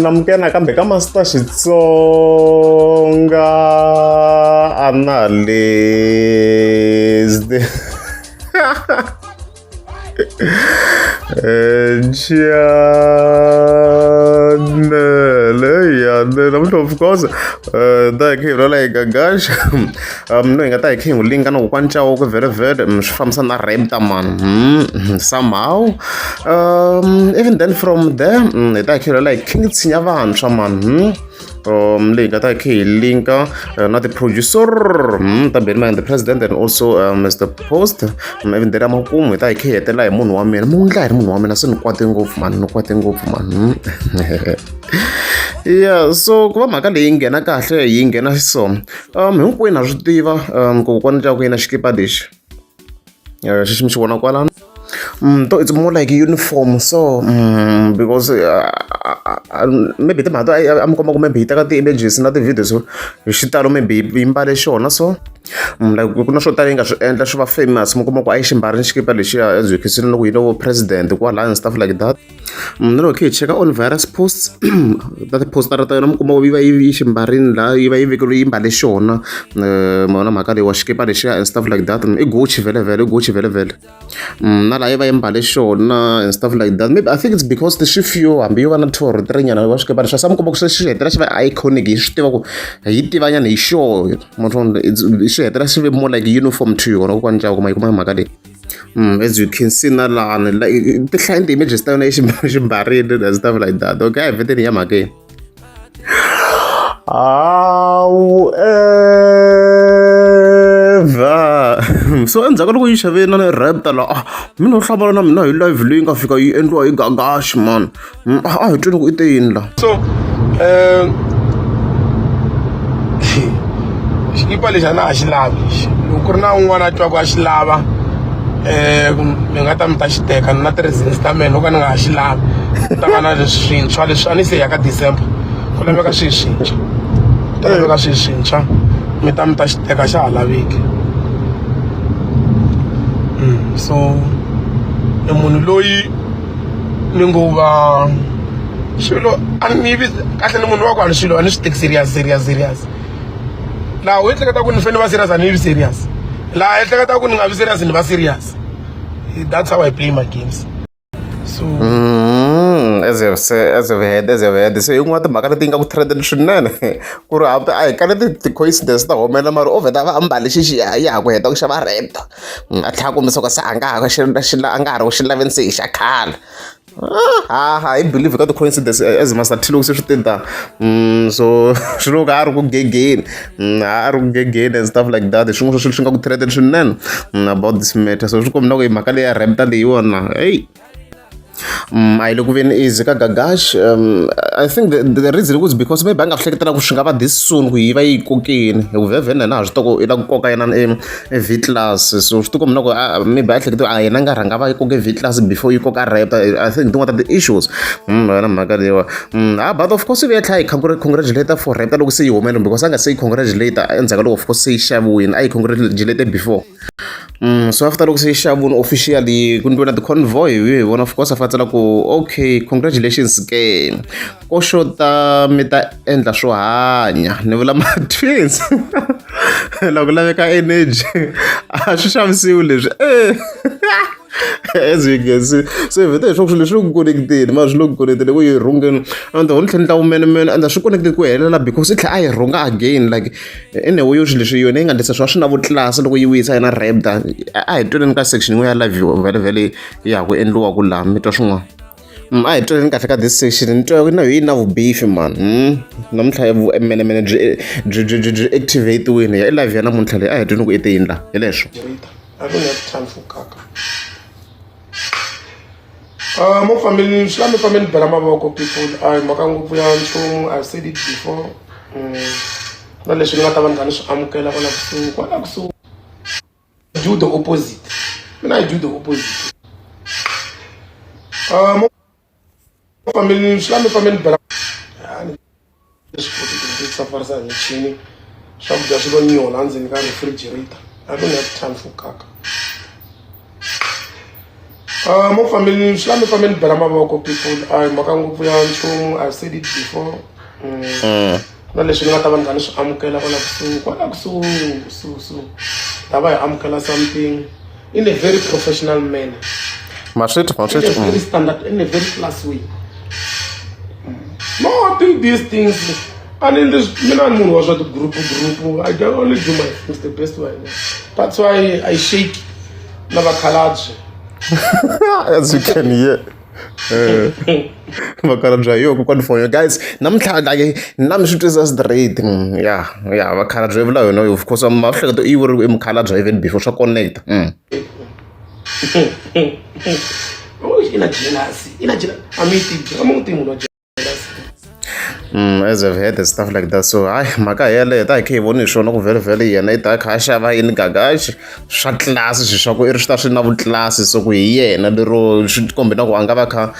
Namkena kambe ka Master Xitsonga analyst. Of course, da ke ro like gash. No ingata ke ulinga no kwancha o ke very famsana renta man. Somehow, even then from there, da ke ro like king tsinya vantsha man. Le ingata ke linka not the producer, the president and also Mr. Post. Even there amakumu da ke hetela munhu wa mina. Munhu wa mina se ni kwate ngopfu man. Yeah, so ku va mhaka leyi nghena kahle yi nghena so hinkwenu na swi tiva ku kokwana ta ku yina xikipa lexi xi mi xi vona kwalano it's more like a uniform so because maybe timhaka a mi komba ku maybe hi teka ti-images na ti-videos hi xitalo maybe yi mbale xona so like ku na swo tala yi nga swi endla swi va famous mi kuma ku a yi xi mbarile xikipa lexiya as you can see loko yi lo president kwalaya and stuff like that na loko hi cheka on various posts that postara ta yona mi kuma ku yi va yi xi mbarile laha yi va yi vekeriwe yi mbale xona mona mhaka leyi wa xikipa lexiya and stuff like that i Gucci vele na laha yi va yi mbale xona and stuff like that. Maybe I think it's because the xifio hambi yo va na 2 or 3 nyana wa xikipa lexiya sa mi kuma ku xi hetela xi va iconic hi swi tiva ku hi tivanyana hi xona xi hetela xi ve more like uniform to yona kokwana ca kuma yi kuma mhaka leyi as you can see na lana like ti hlayini ti-images ta yona xi mbarile and stuff like that. Okay, a hi vheteni ya mhakeni so endzhaku loko yi xave na rapta la mina u hlamala na mina hi live leyi nga fika yi endliwa hi Gagashi man a hi twini ku i te yini la so xikipa lexi a na ha xi lavi lexi loko ku ri na un'wana a twaku a xi lava mi nga ta mi ta xi teka na ti-reasons ta mina loko ni nga ha xi lavi ta va na swintshwa leswi a ni se ya ka December ku laveka swi swintshwa ta laveka swi swintshwa mi ta xi teka xa ha laveki so i munhu loyi ni ngo va xilo a ni vi kahle ni munhu wa ku a ni swilo a ni swi teki serious laha u ehleketa ku ni fanele va serious a ni vi serious laha ehleketa ku ni nga vi serious ni va serious. That's how I play my games so as you've heard so yin'wana timhaka leti nga ku trendeni swinene ku ri a hi kale ti-coincidence ta humela mara o vheta va ambale xixi ya ha ku heta ku xava rapta a tlhela kombisa ku se a nga ha a nga ha ri ku xi laveni se hi xa khale I believe ka ti-coincidence as Master T loko se swi tinta so swi loko a ri ku gegeni and stuff like that swin'wana swa swilo swi nga ku trendeni swinene about this matter so swi komba na ku hi mhaka leyi ya rapta leyiwona hey a yi le ku veni easy ka Gagashi I think the reason was because maybe a nga hleketela ku swi nga va this soon ku yi va yi kokeni hi ku vhevhene na ha swi toko i la ku koka yena V-class so swi tikombi na ku maybe a hleketa a yena nga rhanga va yi koke V-class before yi koka rapta I think tin'wana ta ti-issues na mhaka leyiwa but of course i tlhela hi congratulate for rapta loko se yi humele because a nga se yi congratulate endzhaku loko of course se yi xaviwile a yi congratulate before so after loko se yi xaviwile officially ku ndliwe na ti-convoy hi vona of course a fatsela ku okay congratulations ke ko xota mi ta endla swo hanya ni vula ma-twins loko laveka energy a swi xavisiwi leswi as you can see so hi vheta hi swa ku swilo leswi ku connecteni mara swi lo ku connecteni ku yi rhungeni and ho ni tlhela ni tla wumenemene and swi connected ku helela because i tlhela a yi rhunga again like anyway yo swilo leswi yona yi nga endlisa swi na vutlasi loko yi wisa yina rapta a hi tweneni ka section yin'we ya live vhele ya ku endliwa ku laha mi twa swin'wana a hi tweneni kahle ka this section ni twa na yi na vubifi man namuntlha vumenemene byi activate-wini ya live ya namuntlha leyi a hi tweni ku i te yini laha hi leswo I don't have time for kaka mo family swi la mi family bela mavoko people a hi mhaka ngopfu ya nchumu I've said it before na leswi ni nga ta va ni kha ni swi amukela kwala kusuhi do the opposite mina I do the opposite mo family swi la mi family bela swi koti ku ti safarisa hi michini swakudya swi lo nyola endzeni ka refrigerator I don't have time for kaka Mo family, Shami family, Belamaboko people. I'm Makangupian, I've said it before. Naleshini ngataban kanish amukela kona kusu taba amukela something in a very professional manner, in a very standard, in a very class way. No, do these things and in this mina moon was not group I can only do my things the best way. That's why I shake never collage. As you can hear. Vakhalabya yo kukwanifonyo guys namhlanje ke nami sho is straight yeah vakhalabya vula yona of course amahlekto iwuri emkhalabya even before sha connect Oh, ina jealousy I'm jealous. As I've heard stuff like that, so maka yele ta ke voni shona ku vele yena ita kha xava yini gagashi swa class swa ku irista swi na vu class so ku hi yena lero swi kombela ku anga va kha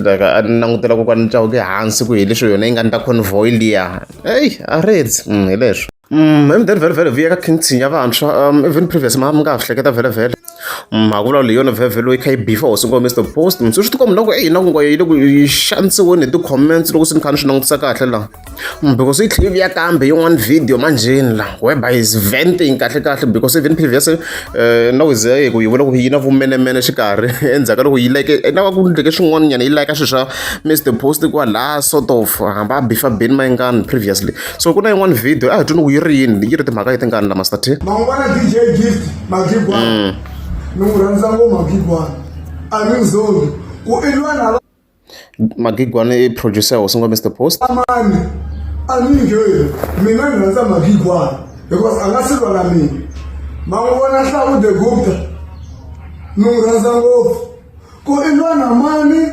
like nangutela ku kwani cawu ke hansi ku hi leswo yona yi nga nta convoy liya hey a reds hi leswo then vele vuya ka khintsinya vantshwa even previous ma nga hleketa vele makula leyo na vele loyi kha yi beefa hosi ngo Mr Post mtsu swi tikomba loko na ku yi loko yi xanisiwini hi ti-comments loko swi ni khani swi langutisa kahle la because yi tlheli ya kambe yin'wana video manjeni la whereby is venting kahle because even previous na wize ku yi vula ku yi na vumenemene xikarhi endzhaku loko yi like na ku ndleke swin'wana nyana yi like swi swa Mr Post kwala sort of hamba beefa Ben Mayengani previously so kuna yin'wana video a hi twini ku yi ri yini yi ri timhaka yi tingani la Master T mangwana DJ Gift Magigwana nungurhandza ngoma Magigwana angizoli ku ilwana Magigwana i producer hosi ngo Mr Post amani aningeli mina ngirhandza Magigwana because angasilwa na mina mangwana Hlavu the Gupta nungurhandza ngopfu ku ilwana mani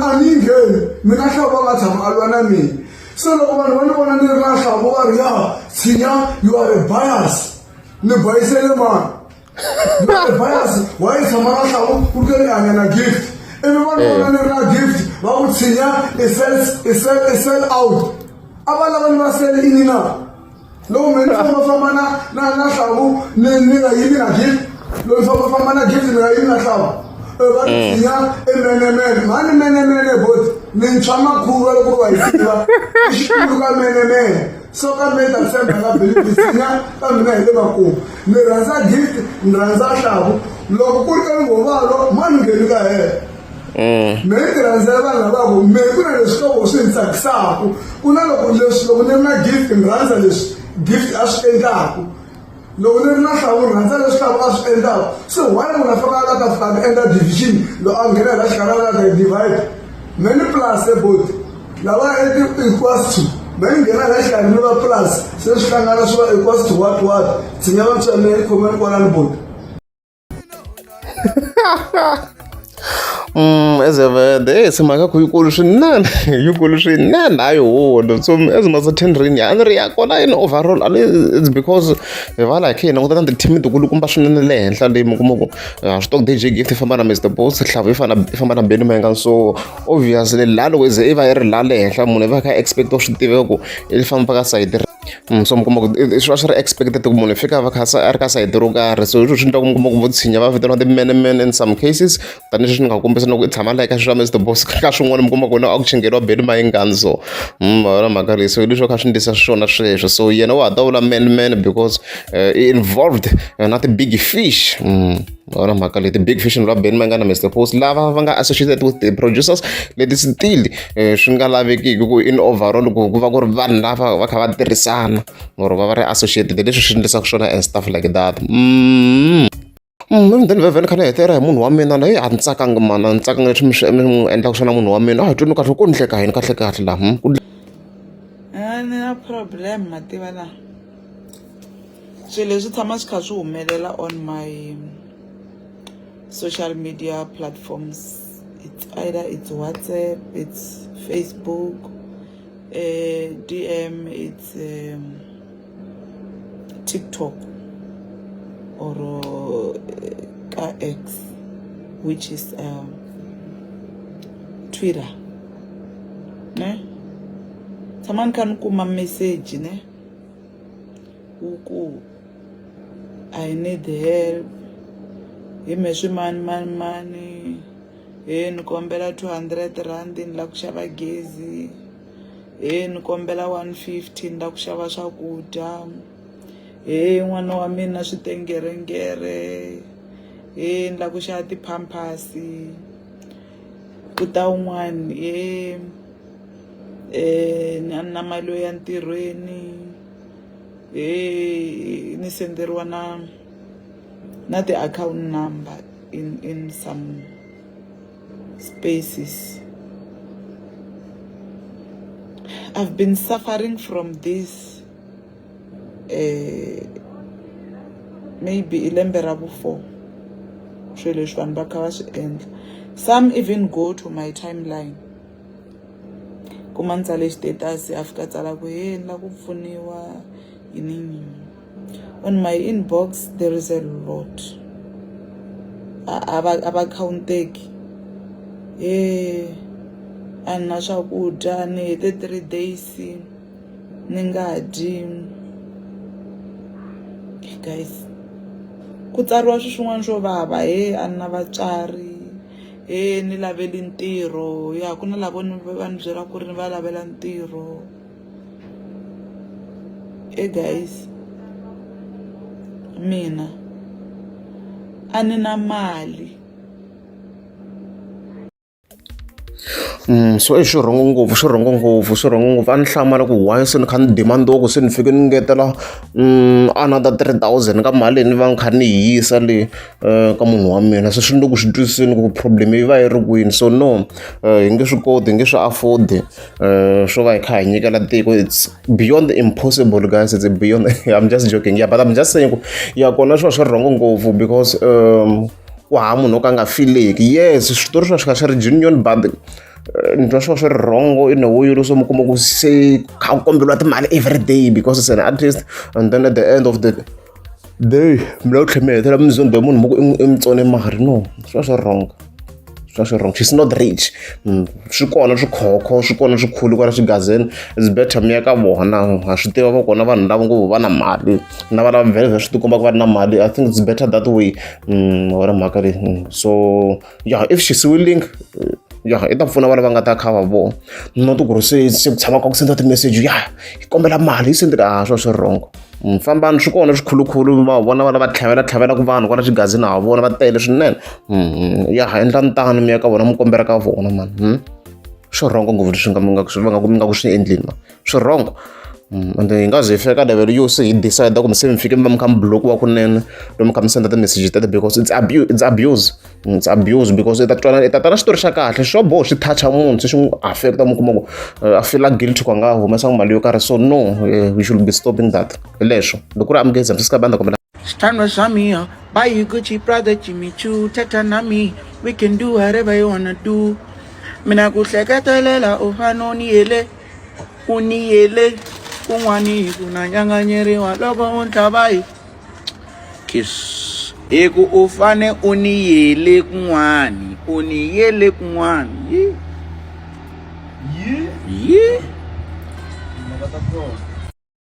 aningeli mina Hlavu angatshama alwa na mina so loko vanhu va ni vona ni ri na Hlavu va ri ya Tshinya you are a bias ni bayisele mani you are a bias why tshama na Hlavu ku ri hanya na Gift ivi vanhu vona ni ri na Gift va ku Tshinya i sell out a va lava ni va sele ini na loko mina fambafamba na Hlavu ni nga yimi na Gift loko fambafamba na Gift ni nga yimi na Hlavu va Tshinya emenemene mani menemene boti ni ntshwa makhuva loko va hi tiva i xikulu ka menemene so ka mina ta tshemba na believe Tshinya ka mina hi le makumu ni rhandza Gift ni rhandza Hlavu loko ku ri ka nghovalo mani ngheni ka hena me ni ti rhandzela vanhu lavako me ku na leswi loko swi ni tsakisaka ku na loko ni ri na Gift ni rhandza leswi Gift a swi endlaku loko ni ri na Hlavu ni rhandza leswi Hlavu a swi endlaku so why munhu a faka la ka fika ni endla division loko a nghena la xikarhi la ka divide me ni plus eboti lava equals to me ni nghena la xikarhi ni va plus se swi hlangana swi va equals to what Tshinya va tswa me khomeni kwalani boti ezevede simhaka ku yikulu swinene hayi holo so as ma sa 10 rini a ni ri ya kona in overall it's because va like hina ku ta ti-team tikulukumba swinene le henhla leyi mi kuma ku swi tok DJ Gift famba na Mr Post Hlavu yi famba na Ben Mayengani so obviously la loko ze i va yi ri la le henhla munhu i va kha expect swi tiveka ku i famba ka side so mi kuma ku swi va swi ri expected ku munhu i fika a va kha a ri ka side ro karhi so swi endla ku mi kuma ku vo Tshinya va vitaniwa ti-men in some cases tanihileswi ni nga kombisa loko i tshama la eka swi swa Mr Boss ka swin'wana mi kuma ku na a ku chingeriwa Ben Mayengani so na mhaka leyi so hi leswi kha swi ndlisa swona sweswo so yena wa ha ta vula men because involved na ti-big fish na mhaka leyi ti-big fish ni vula Ben Mayengani na Mr Post lava va nga associated with the producers leti still swi nga lavekiki ku in overall ku va ku ri vanhu lava va kha va tirhisana or va va ri associated leswi swi ndlisaka swona and stuff like that then vhele kha ni hetera hi munhu wa mina na a ni tsakanga mana ni tsakanga leswi mi n'wi endlaka swona munhu wa mina a hi twini kahle ku ni hleka yini kahle laha ni na problem mativa la swilo leswi tshama swi kha swi humelela on my social media platforms it's either it's WhatsApp it's Facebook DM it's TikTok or X which is Twitter ne tsaman kan kuma message ne uku I need help hi me swi mani ni kombela 200 rand ni la ku xava gezi ni kombela 150 ni la ku xava swakudya n'wana wa mina switengerengere ni la ku xava tipampasi ku ta un'wani ni na mali ya ntirhweni ni senderiwa na ti-account number in some spaces. I've been suffering from this maybe ilembe ra vu-4 swilo leswi vanhu va kha va swi endla. Some even go to my timeline kuma ni tsale status a fika tsala ku ni la ku pfuniwa yini. On my inbox there is a lot aba counteki a na swakudya ni hete 3 days ni nga dyi. Guys ku tsariwa swin'wana swo vava a na vatswari ni laveli ntirho ya ku na lavo ni va ni byela ku ri ni va lavela ntirho. Guys mina a ni na mali so i xirhongo ngopfu a ni hlamala ku why se ni kha ni demandiwa ku se ni fike ni ngetela another 3,000 ka mali ni va ni kha ni yisa le ka munhu wa mina. Se swi ni le ku swi twisiseni ku problem yi va yi ri kwini. So no hi nge swi koti hi nge swi afford swo va hi kha hi nyikela tiko. It's beyond impossible guys, it's beyond I'm just joking, yeah, but I'm just saying ku ya kona swi va swi rhongo ngopfu because ku hava munhu o ka nga fileki. Yes switori swi va swi kha swi ri genuine but ni twa swi va swi ri wrong in a way lo so mi kuma ku se kha ku kombeliwa timali every day because it's an artist, and then at the end of the day mi la ku tlhe mi hetela mizondo ya munhu mo ku i mutsone mari. No swi va swi wrong, she's not rich. Swi kona swikhokho swi kona swikhulu kwala swigazeni. It's better mi ya ka vona ha swi tiva va kona vanhu lava ngo va na mali na va lava vhele swi tikomba ku va na mali. I think it's better that way wona mhaka leyi. So yeah, if she's willing i ta pfuna vana va nga ta kha va vona not ku ri se ku tshama ka ku senda ti-message hi kombela mali hi sendela swo swi wrong. Fambani swi kona swikhulukhulu va vona vana va tlhavelaku vanhu kwala xigazini ha vona va tele swinene. Endlani tano mi ya ka vona mi kombela ka vona mani. Swi wrong ngopfu leswi mi nga ku swi endleni ma swi wrong. Ende hi nga ze hi fika level yo se hi decide ku mi se mi fike mi va mi kha mi block-iwa kunene lomu mi kha mi senda ti-message tete because it's abuse. It's abuse because i ta tana xitori xa kahle swo boho swi toucha munhu se swi n'wi affecta mi kuma ku a feel guilty ku a nga humesa mali yo karhi. So no we should be stopping that. Hi leswo loko ku ri amukeza mi swi banda kombela Stand with me, buy you Gucci, Prada, Jimmy Choo, Tata Nami. We can do whatever you wanna do. Mina kuhlekatelela ufano uniyele kun'wani kunanyanganyeriwa loko untlavayi kiss eku u fane uniyele kun'wani ye